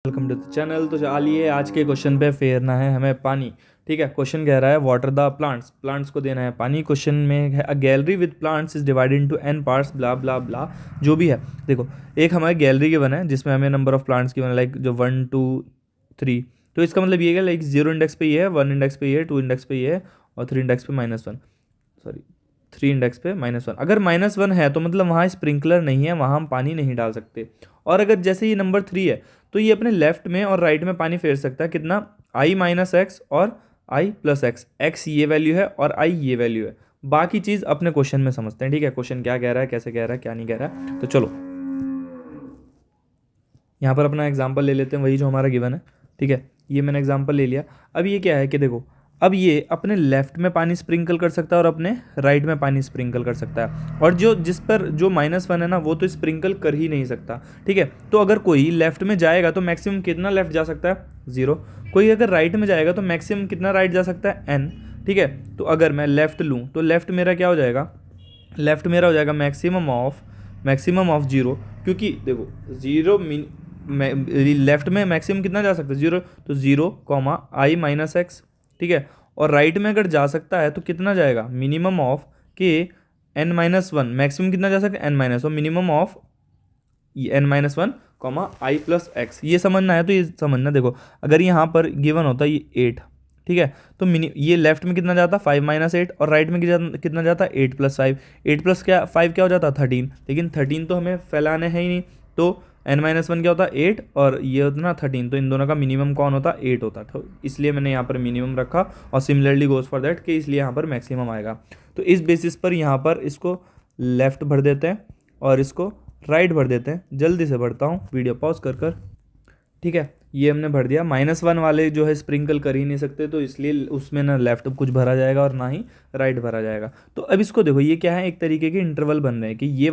Welcome to the channel. तो चलिए आज के क्वेश्चन पे फेरना है हमें पानी। ठीक है, क्वेश्चन कह रहा है वाटर द प्लांट्स, प्लांट्स को देना है पानी। क्वेश्चन में है a gallery with plants is divided into an parts blah blah blah, जो भी है। देखो, एक हमारी गैलरी गिवन है जिसमें हमें नंबर ऑफ प्लांट्स गिवन है, लाइक जो 1 2 3। तो इसका मतलब ये है लाइक 0 इंडेक्स पे ये है, 1 इंडेक्स पे ये है, 2 इंडेक्स पे ये है और 3 इंडेक्स पे -1, सॉरी 3 इंडेक्स पे -1। अगर -1 है तो मतलब वहाँ स्प्रिंकलर नहीं है, वहाँ हम पानी नहीं डाल सकते। और अगर जैसे ये नंबर 3 है तो ये अपने लेफ्ट में और राइट में पानी फेर सकता है। कितना? i-x और i+x। x ये वैल्यू है और i ये वैल्यू है। बाकी चीज़ अपने क्वेश्चन में समझते हैं। ठीक है, क्वेश्चन क्या कह रहा है, कैसे कह रहा है, क्या नहीं कह रहा है। तो चलो यहाँ पर अपना एग्जाम्पल ले लेते हैं, वही जो हमारा गिवन है। ठीक है, ये मैंने एग्जाम्पल ले लिया। अब ये क्या है कि देखो, अब ये अपने लेफ्ट में पानी स्प्रिंकल कर सकता है और अपने राइट में पानी स्प्रिंकल कर सकता है। और जो जिस पर जो -1 है ना, वो तो स्प्रिंकल कर ही नहीं सकता। ठीक है, तो अगर कोई लेफ्ट में जाएगा तो मैक्सिमम कितना लेफ्ट जा सकता है? 0। कोई अगर राइट में जाएगा तो मैक्सिमम कितना राइट जा सकता है? n। ठीक है, तो अगर मैं लेफ्ट लूँ तो लेफ्ट मेरा क्या हो जाएगा? लेफ्ट मेरा हो जाएगा मैक्सिमम ऑफ 0, क्योंकि देखो 0 लेफ्ट में मैक्सिमम कितना जा सकता है? 0। तो 0, i-x। ठीक है, और राइट में अगर जा सकता है तो कितना जाएगा? मिनिमम ऑफ के n-1। मैक्सिमम कितना जा सकता है? n-, और मिनिमम ऑफ n-1, i+x। ये समझना है तो ये समझना। देखो, अगर यहाँ पर गिवन होता है ये 8, ठीक है, तो ये लेफ्ट में कितना जाता? 5 - 8, और राइट में कितना जाता? 8+5। 8 प्लस क्या 5 क्या हो जाता? 13। लेकिन 13 तो हमें फैलाने है ही नहीं, तो n-1 क्या होता? 8, और ये होता ना 13। तो इन दोनों का मिनिमम कौन होता? 8 होता। तो इसलिए मैंने यहाँ पर मिनिमम रखा, और सिमिलरली गोज फॉर दैट कि इसलिए यहाँ पर मैक्सिमम आएगा। तो इस बेसिस पर यहाँ पर इसको लेफ्ट भर देते हैं और इसको राइट भर देते हैं। जल्दी से भरता हूँ, वीडियो पॉज कर। ठीक है, ये हमने भर दिया। -1 वाले जो है स्प्रिंकल कर ही नहीं सकते, तो इसलिए उसमें ना लेफ्ट कुछ भरा जाएगा और ना ही राइट भरा जाएगा। तो अब इसको देखो, ये क्या है? एक तरीके के इंटरवल बन रहे हैं कि ये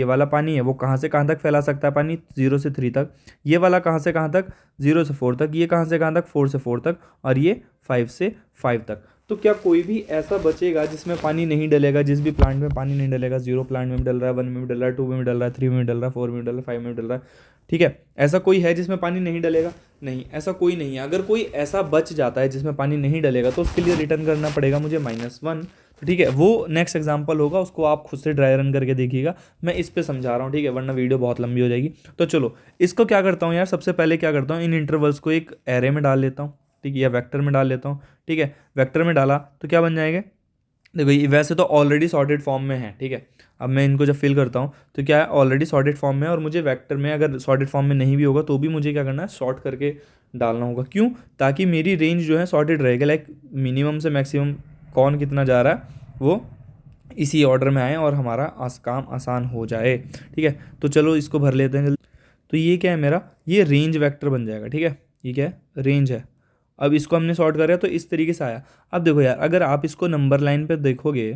वाला पानी है वो कहाँ से कहाँ तक फैला सकता है पानी? 0 से 3 तक। ये वाला कहाँ से कहाँ तक? 0 से 4 तक। ये कहाँ से कहाँ तक? 4 से 4 तक। और ये 5 से 5 तक। तो क्या कोई भी ऐसा बचेगा जिसमें पानी नहीं डलेगा? जिस भी प्लांट में पानी नहीं डलेगा? 0 प्लांट में भी डल रहा है, 1 में भी डल रहा है, 2 में भी डल रहा है, 3 में भी डल रहा है, 4 में भी डल रहा है, 5 में भी डल रहा है। ठीक है, ऐसा कोई है जिसमें पानी नहीं डलेगा? नहीं, ऐसा कोई नहीं है। अगर कोई ऐसा बच जाता है जिसमें पानी नहीं डलेगा तो उसके लिए रिटर्न करना पड़ेगा मुझे -1। तो ठीक है, वो नेक्स्ट एग्जांपल होगा, उसको आप खुद से ड्राई रन करके देखिएगा। मैं इस पे समझा रहा हूँ, ठीक है, वरना वीडियो बहुत लंबी हो जाएगी। तो चलो, इसको क्या करता हूँ यार, सबसे पहले क्या करता हूँ, इन इंटरवल्स को एक एरे में डाल लेता हूँ। ठीक है, या वेक्टर में डाल लेता हूँ। ठीक है, वेक्टर में डाला तो क्या बन जाएगा? देखो, ये वैसे तो ऑलरेडी सॉर्टेड फॉर्म में है। ठीक है, अब मैं इनको जब फिल करता हूँ तो क्या है? ऑलरेडी सॉर्टेड फॉर्म में है, और मुझे वेक्टर में अगर सॉर्टेड फॉर्म में नहीं भी होगा तो भी मुझे क्या करना है? सॉर्ट करके डालना होगा। क्यों? ताकि मेरी रेंज जो है सॉर्टेड रहेगा, लाइक मिनिमम से मैक्सिमम कौन कितना जा रहा है वो इसी ऑर्डर में आए और हमारा काम आसान हो जाए। ठीक है, तो चलो इसको भर लेते हैं जल्दी। तो ये क्या है मेरा? ये रेंज वेक्टर बन जाएगा। ठीक है, ये क्या है? रेंज है। अब इसको हमने सॉर्ट करा तो इस तरीके से आया। अब देखो यार, अगर आप इसको नंबर लाइन पे देखोगे,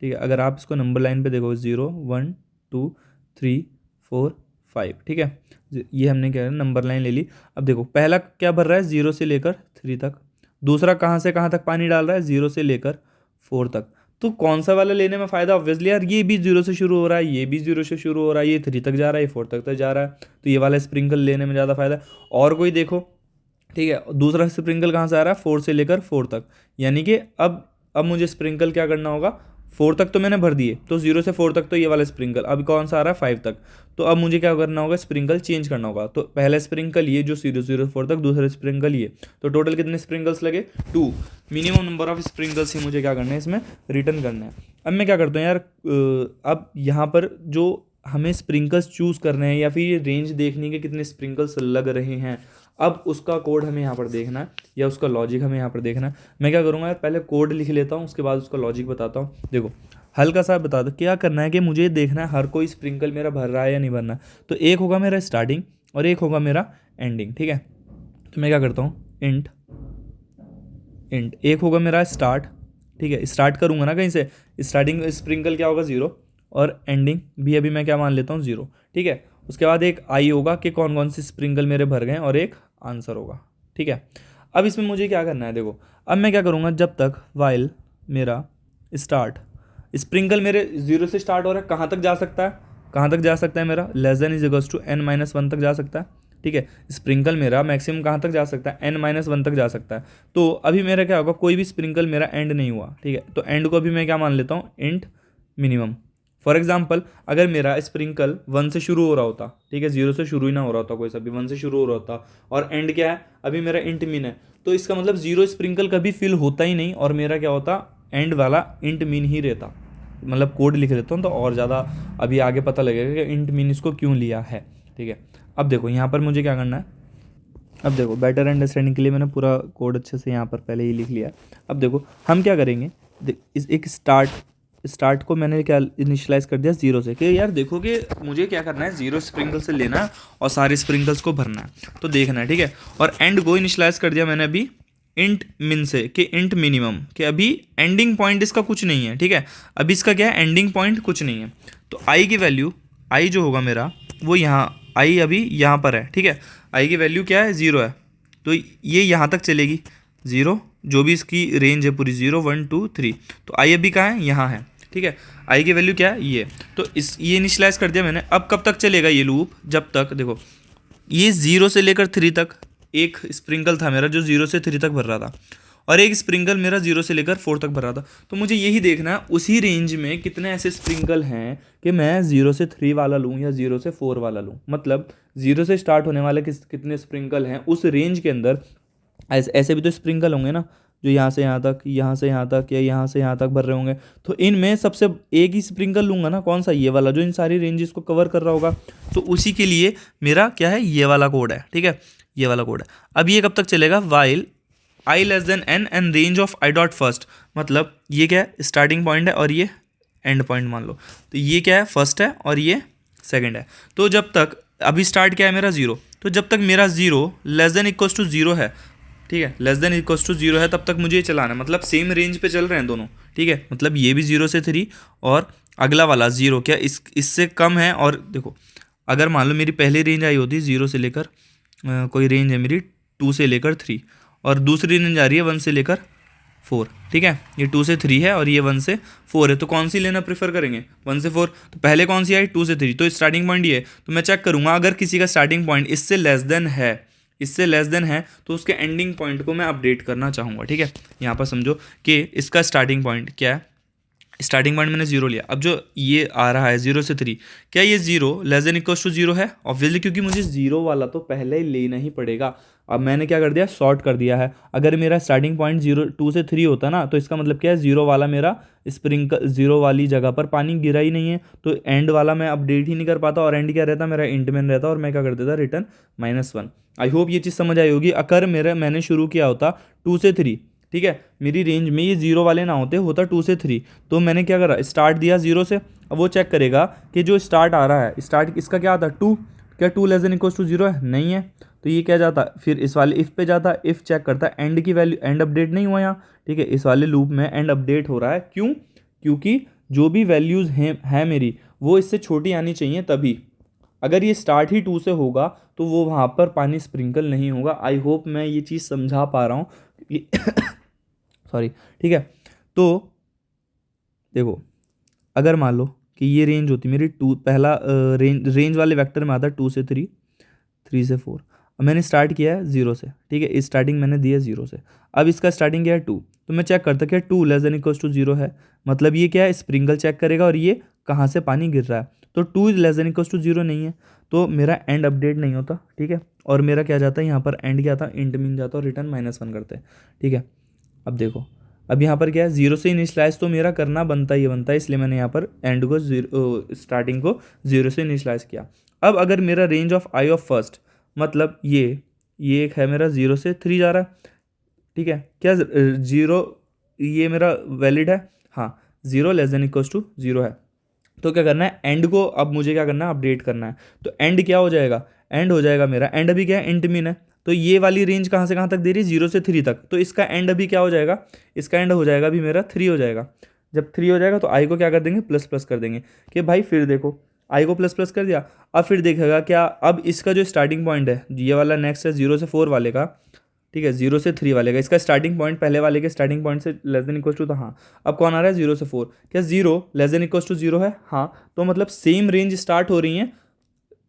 ठीक है, अगर आप इसको नंबर लाइन पे देखोगे 0 1 2 3 4 5, ठीक है, ये हमने क्या है? नंबर लाइन ले ली। अब देखो, पहला क्या भर रहा है? 0 से लेकर 3 तक। दूसरा कहाँ से कहाँ तक पानी डाल रहा है? 0 से लेकर 4 तक। तो कौन सा वाला लेने में फ़ायदा? ऑब्वियसली यार, ये भी 0 से शुरू हो रहा है, ये भी 0 से शुरू हो रहा है, ये 3 तक जा रहा है, ये 4 तक जा रहा है, तो ये वाला स्प्रिंकल लेने में ज़्यादा फ़ायदा है। और कोई देखो, ठीक है, दूसरा स्प्रिंकल कहाँ से आ रहा है? 4 से लेकर 4 तक। यानी कि अब मुझे स्प्रिंकल क्या करना होगा? 4 तक तो मैंने भर दिए, तो 0 से 4 तक तो ये वाला स्प्रिंकल। अब कौन सा आ रहा है? 5 तक। तो अब मुझे क्या करना होगा? स्प्रिंकल चेंज करना होगा। तो पहला स्प्रिंकल ये जो 0 0 4 तक, दूसरा स्प्रिंकल ये। तो टोटल कितने स्प्रिंकल्स लगे? 2। मिनिमम नंबर ऑफ स्प्रिंकल्स ही मुझे क्या करना है? इसमें रिटर्न करना है। अब मैं क्या करता हूँ यार, अब यहाँ पर जो हमें स्प्रिंकल्स चूज़ करने हैं, या फिर ये रेंज देखनी है कि कितने स्प्रिंकल्स लग रहे हैं, अब उसका कोड हमें यहाँ पर देखना है, या उसका लॉजिक हमें यहाँ पर देखना है। मैं क्या करूँगा, पहले कोड लिख लेता हूँ, उसके बाद उसका लॉजिक बताता हूँ। देखो, हल्का सा बता दो क्या करना है, कि मुझे देखना है हर कोई स्प्रिंकल मेरा भर रहा है या नहीं भरना। तो एक होगा मेरा स्टार्टिंग और एक होगा मेरा एंडिंग। ठीक है, तो मैं क्या करता हूँ, इंट एक होगा मेरा स्टार्ट। ठीक है, स्टार्ट करूँगा ना कहीं से, स्टार्टिंग स्प्रिंकल क्या होगा? 0, और एंडिंग भी अभी मैं क्या मान लेता हूँ? 0। ठीक है, उसके बाद एक आई होगा कि कौन कौन से स्प्रिंकल मेरे भर गए, और एक आंसर होगा। ठीक है, अब इसमें मुझे क्या करना है? देखो, अब मैं क्या करूँगा, जब तक वाइल मेरा स्टार्ट स्प्रिंकल मेरे 0 से स्टार्ट हो रहा है, कहाँ तक जा सकता है? कहाँ तक जा सकता है मेरा? Less than is equals to n-1 तक जा सकता है। ठीक है, स्प्रिंकल मेरा मैक्सिमम कहाँ तक जा सकता है, n-1 तक जा सकता है। तो अभी मेरा क्या होगा, कोई भी स्प्रिंकल मेरा एंड नहीं हुआ, ठीक है, तो एंड को अभी मैं क्या मान लेता हूँ, इंट मिनिमम। फॉर एग्जाम्पल अगर मेरा स्प्रिंकल 1 से शुरू हो रहा होता, ठीक है, 0 से शुरू ही ना हो रहा होता, कोई सा भी 1 से शुरू हो रहा होता, और एंड क्या है, अभी मेरा इंट मिन है, तो इसका मतलब 0 स्प्रिंकल कभी फिल होता ही नहीं, और मेरा क्या होता, एंड वाला इंट मिन ही रहता। मतलब कोड लिख लेता हूँ तो और ज़्यादा अभी आगे पता लगेगा कि इंट मिन इसको क्यों लिया है, ठीक है। अब देखो यहाँ पर मुझे क्या करना है, अब देखो बेटर अंडरस्टैंडिंग के लिए मैंने पूरा कोड अच्छे से यहाँ पर पहले ही लिख लिया। अब देखो हम क्या करेंगे, इस एक स्टार्ट को मैंने क्या इनिशियलाइज कर दिया 0 से, कि यार देखो कि मुझे क्या करना है, 0 स्प्रिंकल से लेना है और सारे स्प्रिंकल्स को भरना है, तो देखना है, ठीक है। और एंड को इनिशियलाइज कर दिया मैंने अभी इंट मिन से, कि इंट मिनिमम, कि अभी एंडिंग पॉइंट इसका कुछ नहीं है, ठीक है, अभी इसका क्या है, एंडिंग पॉइंट कुछ नहीं है। तो आई की वैल्यू, आई जो होगा मेरा वो यहाँ, आई अभी यहाँ पर है, ठीक है, आई की वैल्यू क्या है, 0 है, तो ये यहाँ तक चलेगी 0, जो भी इसकी रेंज है पूरी 0 1 2 3, तो आई अभी कहाँ है, यहाँ है, ठीक है, आई की वैल्यू क्या है, ये, तो ये इनिशियलाइज कर दिया मैंने। अब कब तक चलेगा ये लूप, जब तक देखो ये 0 से लेकर 3 तक एक स्प्रिंकल था मेरा जो 0 से 3 तक भर रहा था, और एक स्प्रिंकल मेरा 0 से लेकर 4 तक भर रहा था। तो मुझे यही देखना है उसी रेंज में कितने ऐसे स्प्रिंकल हैं कि मैं 0 से 3 वाला लूँ या 0 से 4 वाला लूँ, मतलब 0 से स्टार्ट होने वाले कितने स्प्रिंकल हैं उस रेंज के अंदर। ऐसे भी तो स्प्रिंकल होंगे ना, जो यहाँ से यहाँ तक, यहाँ से यहाँ तक, या यहाँ से यहाँ तक भर रहे होंगे, तो इनमें सबसे एक ही स्प्रिंकल लूँगा ना, कौन सा, ये वाला जो इन सारी रेंजेस को कवर कर रहा होगा। तो उसी के लिए मेरा क्या है, ये वाला कोड है, ठीक है, ये वाला कोड है। अब ये कब तक चलेगा, while I less than N and range of I dot first, मतलब ये क्या है, स्टार्टिंग पॉइंट है और ये एंड पॉइंट मान लो, तो ये क्या है, फर्स्ट है और ये सेकंड है। तो जब तक अभी स्टार्ट क्या है मेरा 0, तो जब तक मेरा 0 लेस देन इक्वल्स टू 0 है, ठीक है, लेस देन इक्वल्स टू 0 है, तब तक मुझे ये चलाना है, मतलब सेम रेंज पे चल रहे हैं दोनों, ठीक है, मतलब ये भी 0 से 3 और अगला वाला 0 क्या इससे कम है। और देखो अगर मान लो मेरी पहली रेंज आई होती 0 से लेकर कोई रेंज है मेरी 2 से लेकर 3, और दूसरी रेंज आ रही है 1 से लेकर 4, ठीक है, ये 2 से 3 है और ये 1 से 4 है, तो कौन सी लेना प्रेफर करेंगे, 1 से 4। तो पहले कौन सी आई, 2 से 3, तो स्टार्टिंग पॉइंट ये है, तो मैं चेक करूंगा अगर किसी का स्टार्टिंग पॉइंट इससे लेस देन है तो उसके एंडिंग पॉइंट को मैं अपडेट करना चाहूँगा, ठीक है। यहाँ पर समझो कि इसका स्टार्टिंग पॉइंट क्या है, स्टार्टिंग पॉइंट मैंने 0 लिया, अब जो ये आ रहा है 0 से 3, क्या ये 0 लेस देन इक्वल्स टू 0 है, ऑब्वियसली, क्योंकि मुझे 0 वाला तो पहले ही लेना ही पड़ेगा। अब मैंने क्या कर दिया, शॉर्ट कर दिया है। अगर मेरा स्टार्टिंग पॉइंट 2 से 3 होता ना, तो इसका मतलब क्या है, 0 वाला मेरा स्प्रिंकल 0 वाली जगह पर पानी गिरा ही नहीं है, तो एंड वाला मैं अपडेट ही नहीं कर पाता, और एंड क्या रहता मेरा, इंट में रहता, और मैं क्या कर देता, रिटर्न -1। आई होप ये चीज़ समझ आई होगी। अगर मैंने शुरू किया होता 2 से 3, ठीक है, मेरी रेंज में ये 0 वाले ना होता 2 से 3, तो मैंने क्या करा, स्टार्ट दिया 0 से। अब वो चेक करेगा कि जो स्टार्ट आ रहा है, स्टार्ट इसका क्या आता है 2, क्या 2 लेस देन इक्वल्स टू 0 है, नहीं है, तो ये क्या जाता, फिर इस वाले इफ़ पे जाता, इफ़ चेक करता, एंड की वैल्यू, एंड अपडेट नहीं हुआ यहाँ, ठीक है, इस वाले लूप में एंड अपडेट हो रहा है, क्यों, क्योंकि जो भी वैल्यूज़ हैं मेरी वो इससे छोटी आनी चाहिए, तभी। अगर ये स्टार्ट ही 2 से होगा तो वो वहाँ पर पानी स्प्रिंकल नहीं होगा। आई होप मैं ये चीज़ समझा पा रहा हूँ सॉरी, ठीक है। तो देखो अगर मान लो कि ये रेंज होती मेरी 2, पहला रेंज वाले वेक्टर में आता 2 से 3, 3 से 4, अब मैंने स्टार्ट किया है 0 से, ठीक है, इस स्टार्टिंग मैंने दी है 0 से। अब इसका स्टार्टिंग क्या है 2, तो मैं चेक करता क्या 2 लेस देन इक्वल्स टू 0 है, मतलब ये क्या है, स्प्रिंकल चेक करेगा और ये कहाँ से पानी गिर रहा है, तो 2 लेस देन इक्वल्स टू 0 नहीं है, तो मेरा एंड अपडेट नहीं होता, ठीक है, और मेरा क्या जाता है यहाँ पर, एंड क्या था, इंट मिन जाता और रिटर्न -1 करते हैं, ठीक है। अब देखो अब यहाँ पर क्या है, 0 से इनिशलाइज तो मेरा करना बनता है, इसलिए मैंने यहाँ पर एंड को स्टार्टिंग को 0 से इनिशलाइज किया। अब अगर मेरा range of I of first, मतलब ये एक है मेरा 0 से 3 जा रहा है, ठीक है, क्या 0 ये मेरा वैलिड है, हाँ, 0 लेस देन इक्वल्स टू 0 है, तो क्या करना है, एंड को अब मुझे क्या करना है, अपडेट करना है। तो एंड क्या हो जाएगा, एंड हो जाएगा मेरा, एंड अभी क्या है, इंट मिन है, तो ये वाली रेंज कहाँ से कहाँ तक दे रही है, 0 से 3 तक, तो इसका एंड अभी क्या हो जाएगा, इसका एंड हो जाएगा अभी मेरा 3 हो जाएगा। जब 3 हो जाएगा तो आई को क्या कर देंगे, प्लस प्लस कर देंगे, कि भाई फिर देखो आई को प्लस प्लस कर दिया, अब फिर देखेगा क्या, अब इसका जो स्टार्टिंग पॉइंट है, ये वाला नेक्स्ट है 0 से 4 वाले का, ठीक है, 0 से 3 वाले का, इसका स्टार्टिंग पॉइंट पहले वाले के स्टार्टिंग पॉइंट से लेस देन इक्वल टू था, हाँ, अब कौन आ रहा है 0 से 4, क्या 0 लेस देन इक्वल टू 0 है, हाँ, तो मतलब सेम रेंज स्टार्ट हो रही है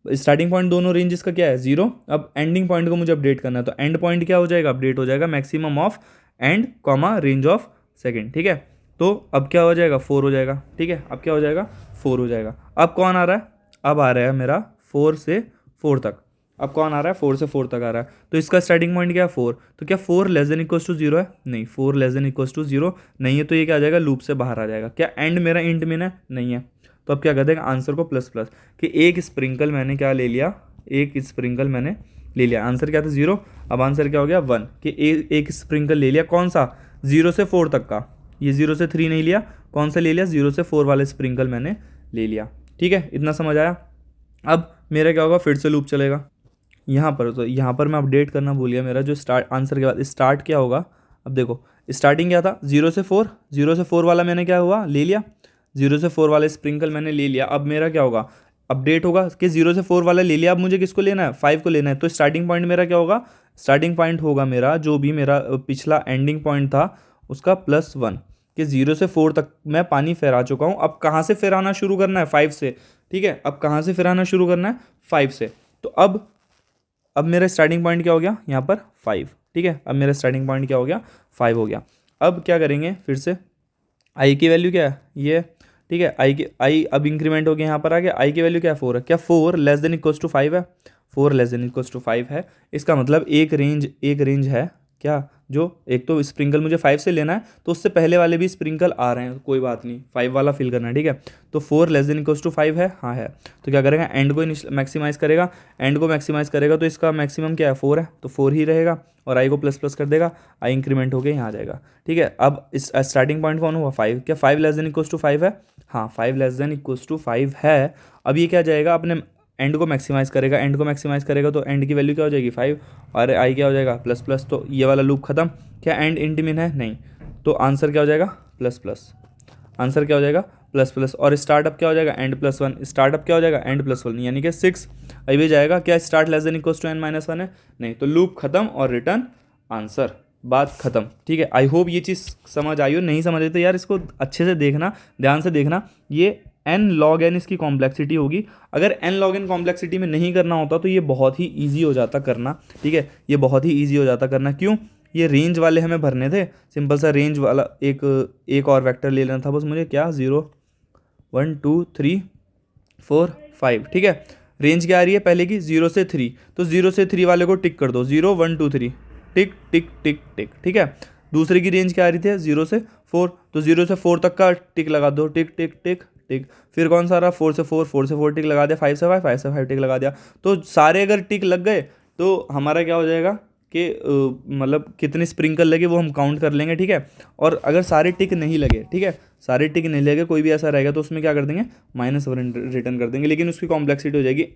स्टार्टिंग पॉइंट दोनों रेंजेस का क्या है 0। अब एंडिंग पॉइंट को मुझे अपडेट करना है, तो एंड पॉइंट क्या हो जाएगा, अपडेट हो जाएगा maximum of and comma range of second, ठीक है। तो अब क्या हो जाएगा 4 हो जाएगा, ठीक है। अब क्या हो जाएगा 4 हो जाएगा। अब कौन आ रहा है, अब आ रहा है मेरा 4 से 4 तक। अब कौन आ रहा है 4 से 4 तक आ रहा है, तो इसका स्टार्टिंग पॉइंट क्या है 4। तो क्या 4 लेस देन इक्वल्स टू 0 है, नहीं 4 लेस देन इक्वल्स टू 0 नहीं है, तो ये क्या आ जाएगा लूप से बाहर आ जाएगा। क्या एंड मेरा इंट में है, नहीं है, तो अब क्या कर देंगे आंसर को प्लस प्लस कि एक स्प्रिंकल मैंने क्या ले लिया, एक स्प्रिंकल मैंने ले लिया। आंसर क्या था 0, अब आंसर क्या हो गया 1 कि एक स्प्रिंकल ले लिया, कौन सा 0 से 4 तक का, ये 0 से 3 नहीं लिया, कौन सा ले लिया 0 से 4 वाले स्प्रिंकल मैंने ले लिया, ठीक है। इतना समझ आया। अब मेरा क्या होगा, फिर से लूप चलेगा यहाँ पर, तो यहाँ पर मैं अपडेट करना भूल गया, मेरा जो स्टार्ट आंसर के बाद स्टार्ट क्या होगा। अब देखो स्टार्टिंग क्या था 0 से 4, 0 से 4 वाला मैंने क्या हुआ ले लिया, 0 से 4 वाले स्प्रिंकल मैंने ले लिया। अब मेरा क्या होगा, अपडेट होगा कि 0 से 4 वाला ले लिया, अब मुझे किसको लेना है 5 को लेना है। तो स्टार्टिंग पॉइंट मेरा क्या होगा, स्टार्टिंग पॉइंट होगा मेरा जो भी मेरा पिछला एंडिंग पॉइंट था उसका +1 कि 0 से 4 तक मैं पानी फैला चुका हूँ। अब कहाँ से फैलाना शुरू करना है 5 से, ठीक है। अब कहाँ से फैलाना शुरू करना है 5 से। तो अब मेरा स्टार्टिंग पॉइंट क्या हो गया यहाँ पर 5, ठीक है। अब मेरा स्टार्टिंग पॉइंट क्या हो गया 5 हो गया। अब क्या करेंगे फिर से, आई की वैल्यू क्या है ये, ठीक है। आई अब इंक्रीमेंट हो गया, यहाँ पर आ गया। आई की वैल्यू क्या है 4 है, क्या 4 लेस देन इक्वल्स टू 5 है, 4 लेस देन इक्वल्स टू 5 है। इसका मतलब एक रेंज है क्या, जो एक तो स्प्रिंकल मुझे 5 से लेना है, तो उससे पहले वाले भी स्प्रिंकल आ रहे हैं, कोई बात नहीं 5 वाला फिल करना है, ठीक है। तो 4 लेस देन इक्वल्स टू 5 है, हाँ है। तो क्या करेगा एंड को मैक्सिमाइज़ करेगा, एंड को मैक्सिमाइज़ करेगा तो इसका मैक्सिमम क्या है 4 है, तो 4 ही रहेगा और आई को प्लस प्लस कर देगा, आई इंक्रीमेंट होकर यहाँ आ जाएगा, ठीक है। अब इस स्टार्टिंग पॉइंट कौन हुआ 5, क्या 5 लेस देन इक्वल्स टू 5 है, हाँ 5 लेस देन इक्वल्स टू 5 है। अब ये क्या जाएगा अपने एंड को मैक्सिमाइज़ करेगा, एंड को मैक्सिमाइज़ करेगा तो एंड की वैल्यू क्या हो जाएगी 5 और आई क्या हो जाएगा प्लस प्लस, तो ये वाला लूप खत्म। क्या एंड इंट में है, नहीं, तो आंसर क्या हो जाएगा प्लस प्लस, आंसर क्या हो जाएगा प्लस प्लस। और स्टार्टअप क्या हो जाएगा एंड+1, स्टार्टअप क्या हो जाएगा एंड+1 यानी कि 6 अभी जाएगा। क्या start less than equals to n-1 है, नहीं, तो लूप खत्म और रिटर्न आंसर, बात खत्म, ठीक है। आई होप ये चीज़ समझ आई हो, नहीं समझ आई तो यार इसको अच्छे से देखना, ध्यान से देखना। ये n log n इसकी कॉम्प्लेक्सिटी होगी, अगर n log n कॉम्प्लेक्सिटी में नहीं करना होता तो ये बहुत ही ईजी हो जाता करना, ठीक है। ये बहुत ही ईजी हो जाता करना, क्यों, ये रेंज वाले हमें भरने थे, सिंपल सा रेंज वाला एक और वेक्टर ले लेना था बस मुझे, क्या 0 1 2 3 4 5, ठीक है। रेंज क्या आ रही है पहले की 0 से 3, तो 0 से 3 वाले को टिक कर दो, 0 1 2 3 टिक टिक टिक टिक, ठीक है। दूसरे की रेंज क्या आ रही थी 0 से 4, तो 0 से 4 तक का टिक लगा दो, टिक टिक टिक टिक। फिर कौन सा आ रहा 4 से 4, 4 से 4 टिक लगा दिया, 5 से 5, 5 से 5 टिक लगा दिया। तो सारे अगर टिक लग गए तो हमारा क्या हो जाएगा कि मतलब कितने स्प्रिंकल लगे वो हम काउंट कर लेंगे, ठीक है। और अगर सारे टिक नहीं लगे, ठीक है, सारे टिक नहीं लगे, कोई भी ऐसा रहेगा तो उसमें क्या कर देंगे -1 रिटर्न कर देंगे, लेकिन उसकी कॉम्प्लेक्सिटी हो जाएगी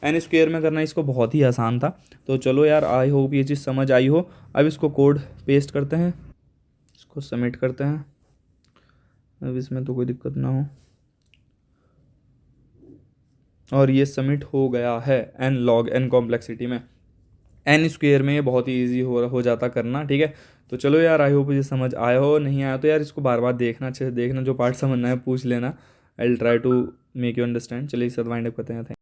n² में करना इसको बहुत ही आसान था। तो चलो यार आई होप ये चीज़ समझ आई हो। अब इसको कोड पेस्ट करते हैं, इसको सबमिट करते हैं, अब इसमें तो कोई दिक्कत ना हो, और ये सबमिट हो गया है n log n कॉम्प्लेक्सिटी में, n² में ये बहुत ही ईजी हो जाता करना, ठीक है। तो चलो यार आई होप ये समझ आया हो, नहीं आया तो यार इसको बार बार देखना, अच्छे से देखना, जो पार्ट समझना है पूछ लेना, I will try to make you understand. चलिए इस साथ वाइंड अप करते हैं।